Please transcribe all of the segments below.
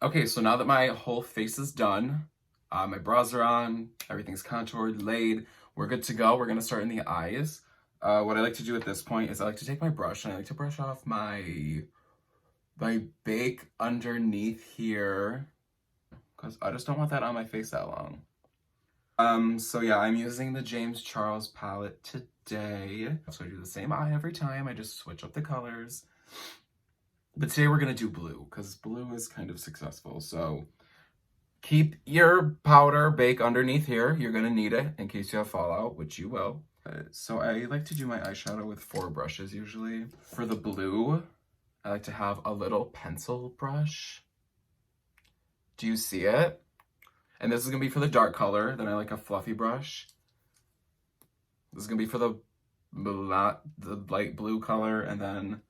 Okay, so now that my whole face is done, my brows are on, everything's contoured, laid, we're good to go. We're gonna start in the eyes. What I like to do at this point is I like to take my brush and I like to brush off my bake underneath here because I just don't want that on my face that long. So yeah, I'm using the James Charles palette today. So I do the same eye every time. I just switch up the colors. But today we're gonna do blue because blue is kind of successful. So keep your powder bake underneath here. You're gonna need it in case you have fallout, which you will. So I like to do my eyeshadow with 4 brushes usually. For the blue, I like to have a little pencil brush. Do you see it? And this is gonna be for the dark color. Then I like a fluffy brush. This is gonna be for the light blue color, and then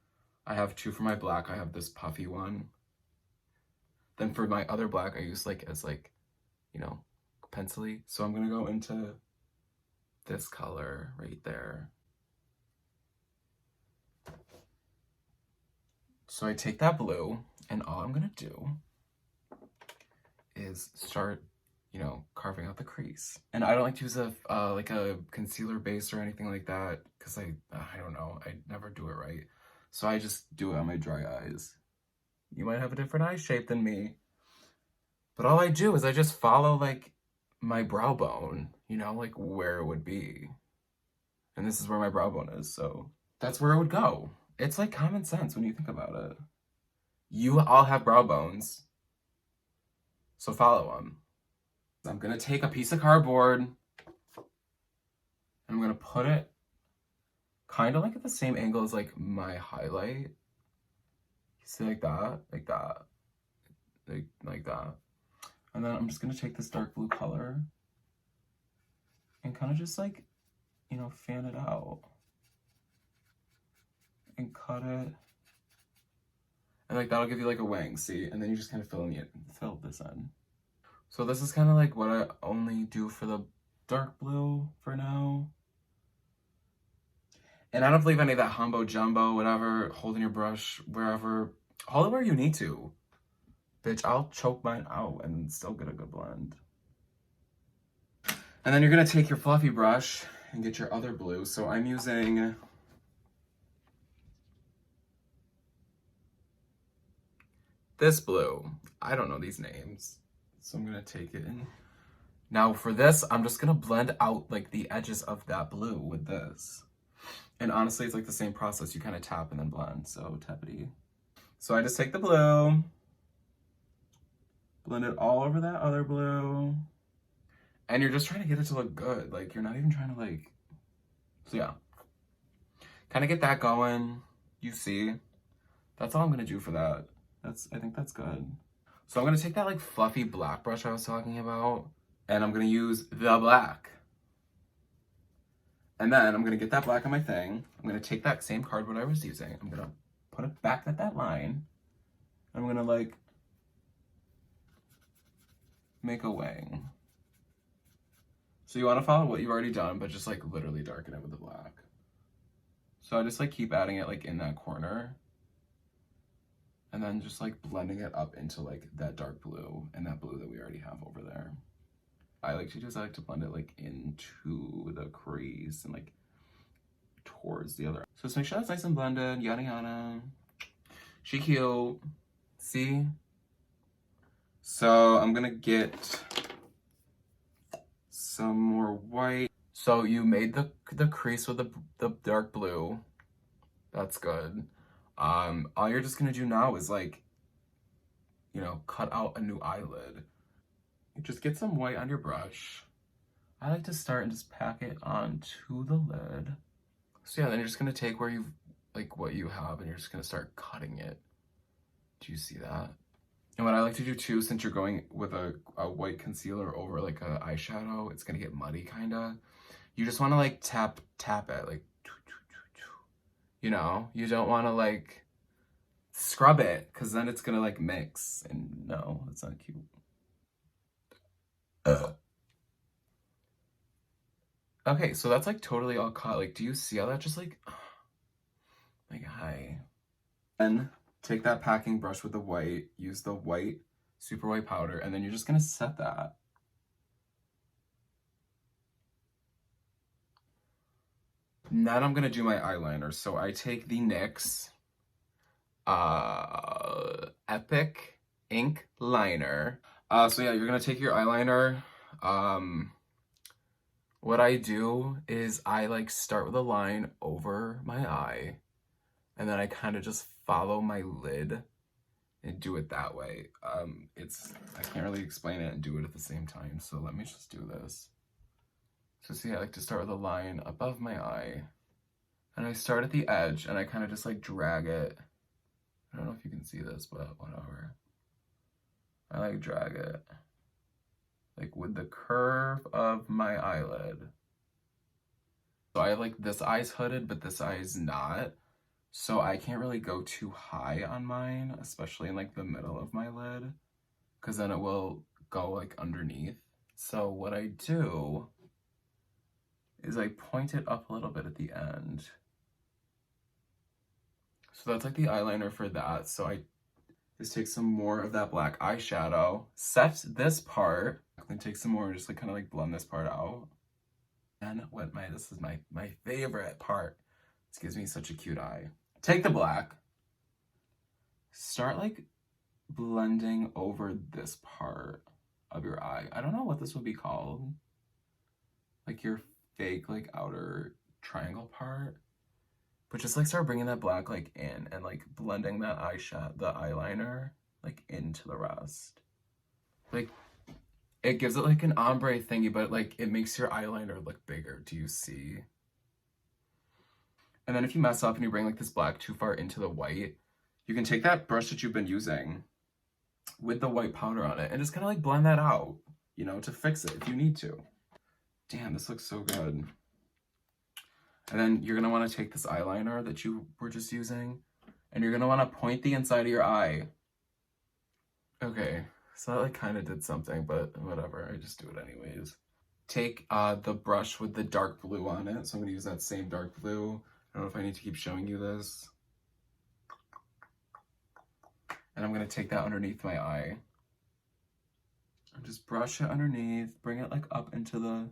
I have 2 for my black. I have this puffy one. Then for my other black, I use you know, pencil-y. So I'm gonna go into this color right there. So I take that blue, and all I'm gonna do is start, carving out the crease. And I don't like to use a concealer base or anything like that because I don't know, I never do it right. So I just do it on my dry eyes. You might have a different eye shape than me, but all I do is I just follow my brow bone, where it would be. And this is where my brow bone is, so that's where it would go. It's like common sense when you think about it. You all have brow bones, so follow them. I'm gonna take a piece of cardboard and I'm gonna put it kind of at the same angle as my highlight. You see, like that, like that. And then I'm just gonna take this dark blue color and kind of just fan it out and cut it. And that'll give you a wing, see? And then you just kind of fill this in. So this is kind of what I only do for the dark blue for now. And I don't believe any of that humbo jumbo, whatever, holding your brush wherever. Hold it where you need to. Bitch, I'll choke mine out and still get a good blend. And then you're gonna take your fluffy brush and get your other blue. So I'm using this blue. I don't know these names. So I'm gonna take it in. Now for this, I'm just gonna blend out the edges of that blue with this. And honestly, it's the same process. You kind of tap and then blend, so tappity. So I just take the blue, blend it all over that other blue. And you're just trying to get it to look good. You're not even trying to so yeah. Kind of get that going, you see. That's all I'm gonna do for that. I think that's good. So I'm gonna take that fluffy black brush I was talking about, and I'm gonna use the black. And then I'm gonna get that black on my thing. I'm gonna take that same cardboard I was using. I'm gonna put it back at that line. I'm gonna make a wing. So you wanna follow what you've already done, but just literally darken it with the black. So I just keep adding it in that corner. And then just blending it up into that dark blue and that blue that we already have over there. I like to blend it into the crease and towards the other. So just make sure that's nice and blended, yada yada. She cute. See? So I'm gonna get some more white. So you made the crease with the dark blue. That's good. All you're just gonna do now is cut out a new eyelid. You just get some white on your brush. I like to start and just pack it onto the lid. So yeah, then you're just gonna take where you've what you have and you're just gonna start cutting it. Do you see that? And what I like to do too, since you're going with a white concealer over a eyeshadow, it's gonna get muddy kinda. You just wanna tap it, you don't wanna scrub it, because then it's gonna mix, and no, that's not cute. Okay, so that's totally all cut. Do you see how that just hi. Then take that packing brush with the white, use the white super white powder, and then you're just gonna set that. Now I'm gonna do my eyeliner. So I take the NYX Epic Ink Liner. So yeah, you're gonna take your eyeliner. What I do is I like start with a line over my eye, and then I kind of just follow my lid and do it that way. I can't really explain it and do it at the same time, so let me just do this. So see, I like to start with a line above my eye, and I start at the edge, and I kind of just like drag it. I don't know if you can see this, but whatever. I like drag it, like with the curve of my eyelid. So I like this eye's hooded, but this eye is not. So I can't really go too high on mine, especially in like the middle of my lid, because then it will go like underneath. So what I do is I point it up a little bit at the end. So that's like the eyeliner for that. So I just take some more of that black eyeshadow, set this part, then take some more and just like kind of like blend this part out. And this is my favorite part. This gives me such a cute eye. Take the black, start like blending over this part of your eye. I don't know what this would be called. Like your fake like outer triangle part. But just like start bringing that black like in and like blending that the eyeliner like into the rest. Like it gives it like an ombre thingy, but like it makes your eyeliner look bigger. Do you see? And then if you mess up and you bring like this black too far into the white, you can take that brush that you've been using with the white powder on it and just kind of like blend that out, you know, to fix it if you need to. Damn, this looks so good. And then you're gonna wanna take this eyeliner that you were just using and you're gonna wanna point the inside of your eye. Okay, so that like kind of did something, but whatever, I just do it anyways. Take the brush with the dark blue on it. So I'm gonna use that same dark blue. I don't know if I need to keep showing you this. And I'm gonna take that underneath my eye. And just brush it underneath, bring it like up into the,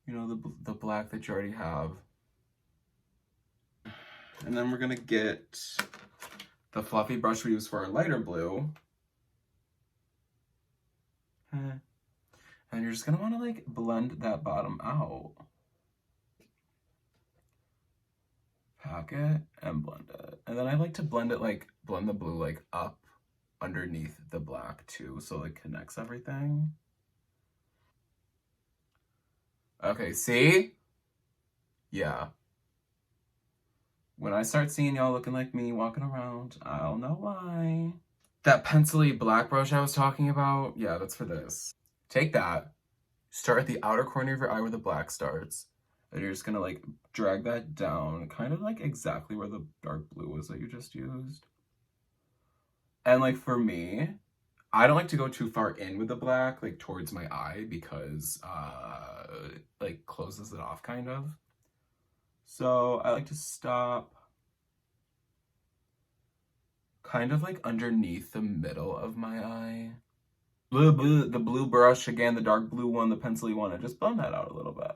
you know, the black that you already have. And then we're gonna get the fluffy brush we use for our lighter blue. And you're just gonna wanna like blend that bottom out. Pack it and blend it. And then I like to blend it like, blend the blue like up underneath the black too, so it connects everything. Okay, see? Yeah. When I start seeing y'all looking like me walking around, I'll know why. That pencil-y black brush I was talking about, yeah, that's for this. Take that, start at the outer corner of your eye where the black starts, and you're just gonna like drag that down, kind of like exactly where the dark blue was that you just used. And like for me, I don't like to go too far in with the black, like towards my eye, because it like closes it off kind of. So I like to stop kind of like underneath the middle of my eye. The blue brush, again, the dark blue one, the pencil-y one, and just blend that out a little bit.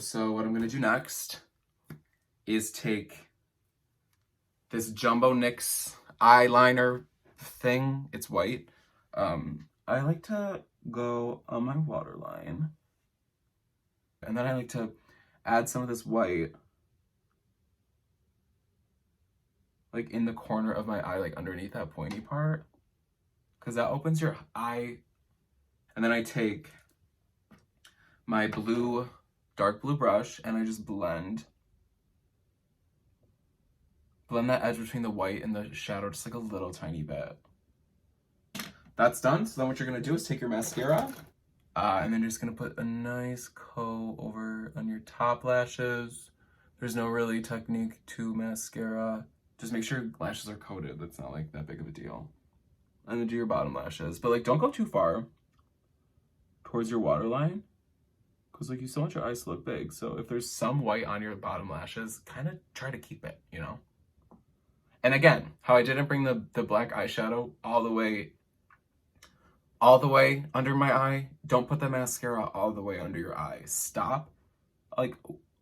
So what I'm gonna do next is take this Jumbo NYX eyeliner thing. It's white. I like to go on my waterline, and then I like to add some of this white like in the corner of my eye, like underneath that pointy part, because that opens your eye. And then I take my dark blue brush and I just blend that edge between the white and the shadow just like a little tiny bit. That's done. So then what you're gonna do is take your mascara and then you're just gonna put a nice coat over on your top lashes. There's no really technique to mascara. Just make sure your lashes are coated. That's not like that big of a deal. And then do your bottom lashes. But like don't go too far towards your waterline, because like you still want your eyes to look big. So if there's some white on your bottom lashes, kind of try to keep it, you know? And again, how I didn't bring the black eyeshadow all the way all the way under my eye. Don't put the mascara all the way under your eye. Stop like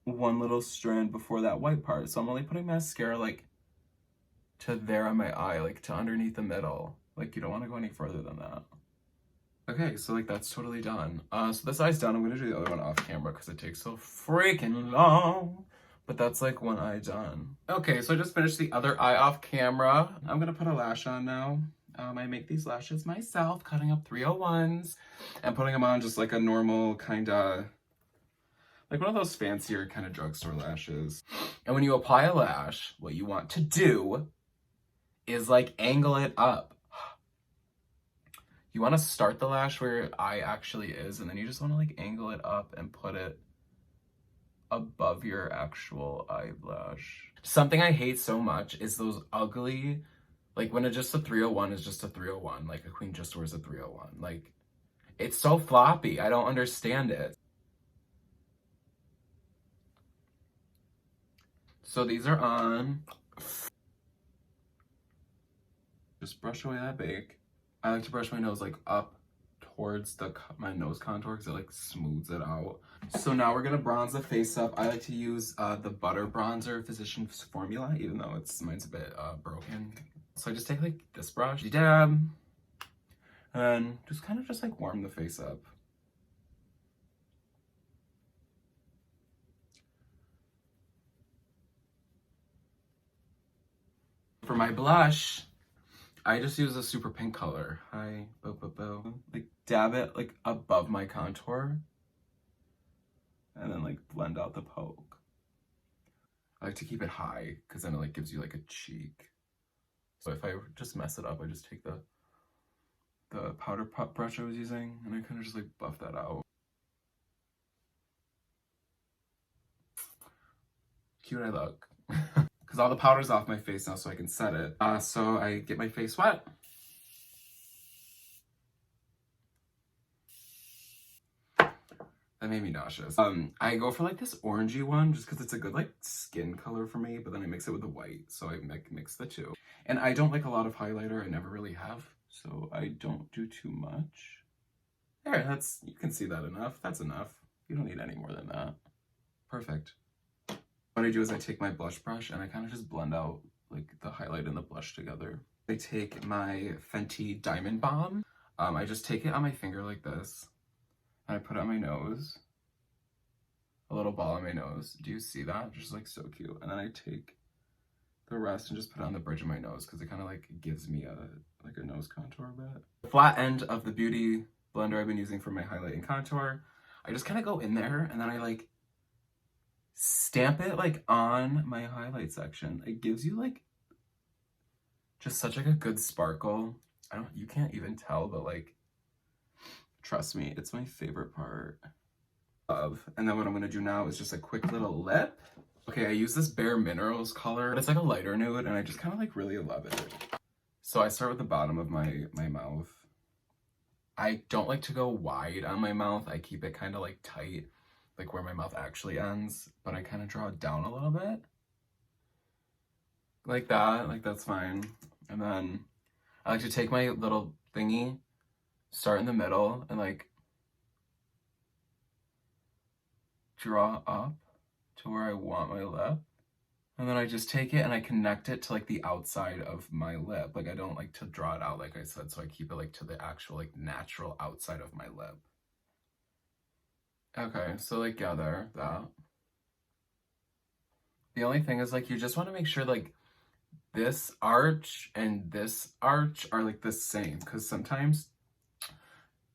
one little strand before that white part. So I'm only putting mascara like to there on my eye, like to underneath the middle. Like you don't want to go any further than that. Okay, so like that's totally done. So this eye's done. I'm gonna do the other one off camera because it takes so freaking long. But that's like one eye done. Okay, so I just finished the other eye off camera. I'm gonna put a lash on now. I make these lashes myself, cutting up 301s and putting them on just like a normal kind of, like one of those fancier kind of drugstore lashes. And when you apply a lash, what you want to do is like angle it up. You want to start the lash where your eye actually is, and then you just want to like angle it up and put it above your actual eyelash. Something I hate so much is those ugly, like when it's just a 301 is just a 301, like a queen just wears a 301. Like, it's so floppy. I don't understand it. So these are on. Just brush away that bake. I like to brush my nose like up towards my nose contour because it like smooths it out. So now we're gonna bronze the face up. I like to use the Butter Bronzer Physicians Formula, even though mine's a bit broken. So I just take like this brush, dab, and just kind of just like warm the face up. For my blush, I just use a super pink color. Hi, like dab it like above my contour, and then like blend out the poke. I like to keep it high because then it like gives you like a cheek. So if I just mess it up, I just take the powder puff brush I was using and I kind of just like buff that out. Cute I look. Because all the powder's off my face now so I can set it. So I get my face wet. That made me nauseous. I go for like this orangey one just because it's a good like skin color for me, but then I mix it with the white, so I mix the two. And I don't like a lot of highlighter. I never really have, so I don't do too much. There, you can see that enough. That's enough. You don't need any more than that. Perfect. What I do is I take my blush brush and I kind of just blend out like the highlight and the blush together. I take my Fenty Diamond Bomb. I just take it on my finger like this. And I put it on my nose. A little ball on my nose. Do you see that? Just like so cute. And then I take the rest and just put it on the bridge of my nose because it kind of like gives me a nose contour a bit. The flat end of the beauty blender I've been using for my highlight and contour, I just kind of go in there and then I like stamp it like on my highlight section. It gives you like just such like a good sparkle. You can't even tell, but like, trust me, it's my favorite part. And then what I'm gonna do now is just a quick little lip. Okay, I use this Bare Minerals color. It's like a lighter nude and I just kind of like really love it. So I start with the bottom of my mouth. I don't like to go wide on my mouth. I keep it kind of like tight, like where my mouth actually ends, but I kind of draw it down a little bit. Like that, like that's fine. And then I like to take my little thingy, start in the middle, and like draw up to where I want my lip. And then I just take it and I connect it to like the outside of my lip. Like I don't like to draw it out like I said, so I keep it like to the actual like natural outside of my lip. Okay, so like gather that. The only thing is like you just want to make sure like this arch and this arch are like the same because sometimes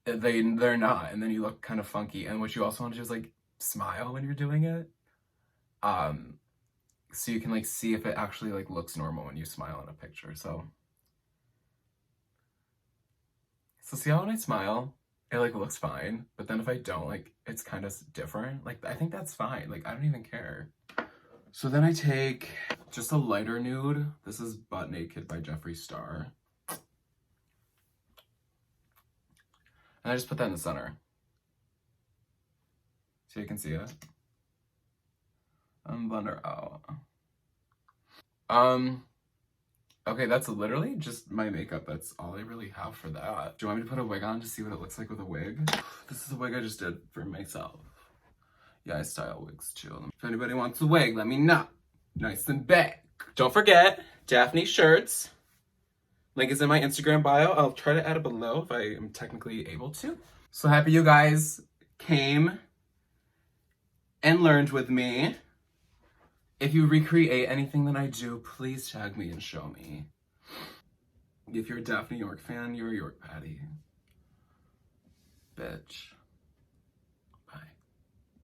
they're not, and then you look kind of funky. And what you also want to do is like smile when you're doing it. So you can like see if it actually like looks normal when you smile in a picture. So see how when I smile, it like looks fine. But then if I don't, like it's kind of different. Like I think that's fine. Like I don't even care. So then I take just a lighter nude. This is Butt Naked by Jeffree Star. And I just put that in the center. So you can see it. And blend her out. Okay, that's literally just my makeup. That's all I really have for that. Do you want me to put a wig on to see what it looks like with a wig? This is a wig I just did for myself. Yeah, I style wigs too. If anybody wants a wig, let me know. Nice and big. Don't forget, Daphne shirts. Link is in my Instagram bio. I'll try to add it below if I am technically able to. So happy you guys came and learned with me. If you recreate anything that I do, please tag me and show me. If you're a Daphne York fan, you're a York Patty. Bitch.